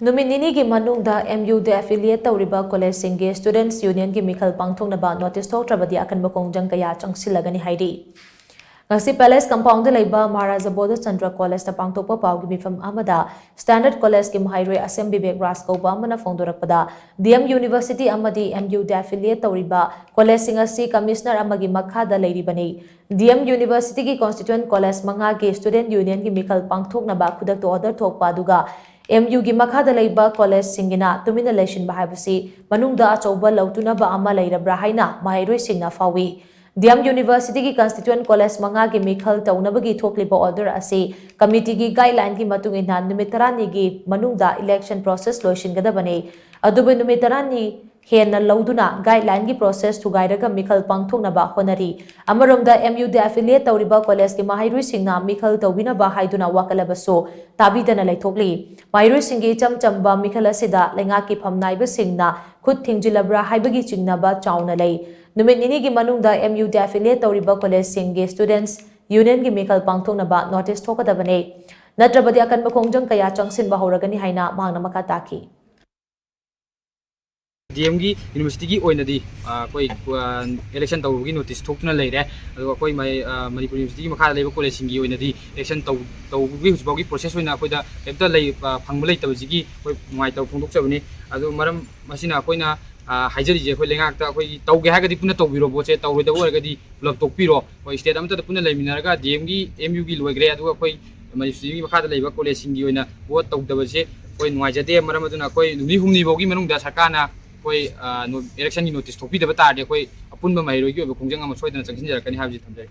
नुमित निनी की मनुंगदा MU द एफिलिएट तौरिबा कॉलेज सिंगे स्टूडेंट्स यूनियन की मीखल पांगथोंगनाबा नोटिस थोक्ट्रबदी अकनबा खोंगजंग कया चंगसिलगनी हाइडी ngasi palace compound leiba Maharaja Bodha Chandra College ta pangthokpa pawgi mifam amada standard college ki mahairoi asem bibek ras koba amana phongdorakpada DM University amadi MU da affiliate tawriba college singasi commissioner amagi makha da leiribani DM University ki constituent college manga ki student union ki mikhal pangthoknaba khudak to order thokpa duga MU gi makha da leiba college singina tumina lesson bahabasi manungda achouba lautuna ba ama leirabra haina mahairoi singna fawi DM University की constituent college मंगा की मिखल तौनबगी थोकलिबा order असे committee की guideline की मतुंग इन्हा नुमित तरानी की मनुंगदा election process लोइशिनगदबने अदुबे नुमित तरानी हेन लौदुना guideline की process थुगाइरगा मिखल पांगथोंगनबा honorary अमरोमदा MU the affiliate तौरिबा college की माहिरुइ सिंगना मिखल तौबिनबा हाइदुना वाकलबसो ताबिदना लैथोकली माहिरुइ सिंगी चमचमबा मिखल असिदा लेंगा की फमनाइब सिंगना खुद थिंजिलब्रा हाइबगी चिंगनबा चाउना लै नुमित निनी की मनुंगदा MU the affiliate तौरिबा college Singe students union की मिखल पांगथोंगनबा notice थोकदबने नत्रबदी अकनबा खोंगजंग कया चंगसिनबा हौरगनी हाइना मांगना मखा ताकी DM की यूनिवर्सिटी की ओइनदी कोई इलेक्शन तौबगी नोटिस थोक्तुना लेरे अदुगा कोई मणिपुर यूनिवर्सिटी की मखा लेबा कॉलेज सिंगी ओइनदी इलेक्शन तौबगी हुसबागी प्रोसेस ओइना कोइदा केबता लै फंगबा लैतबजिगी कोई नुवाइ तौ फोंदोक्चबनी अदु मरम मसिना कोइना हाइजरीजे कोइ लेंगाकता कोइ तौगे हागदी पुना तौबिरो बोचे तौरोदबो ओरगदी पुलब तोकपिरो कोइ स्टेट अमता पुना लैमिनारगा DM की MU की लोइग्रे अदुगा कोइ मणिपुर की मखा लेबा कॉलेज सिंगी ओइना वोट तौदबसे कोइ नुवाइजदे मरम अदुना कोइ नुनि हुमनी बोगी मनुंगदा सरकारना कोई इलेक्शन की नोटिस थोपीदब तारदे कोई अपुनबा माहिरोगी ओइबा खोंगजंग अमा सोइदना चंगसिनजरकनी हाबजी थमजै।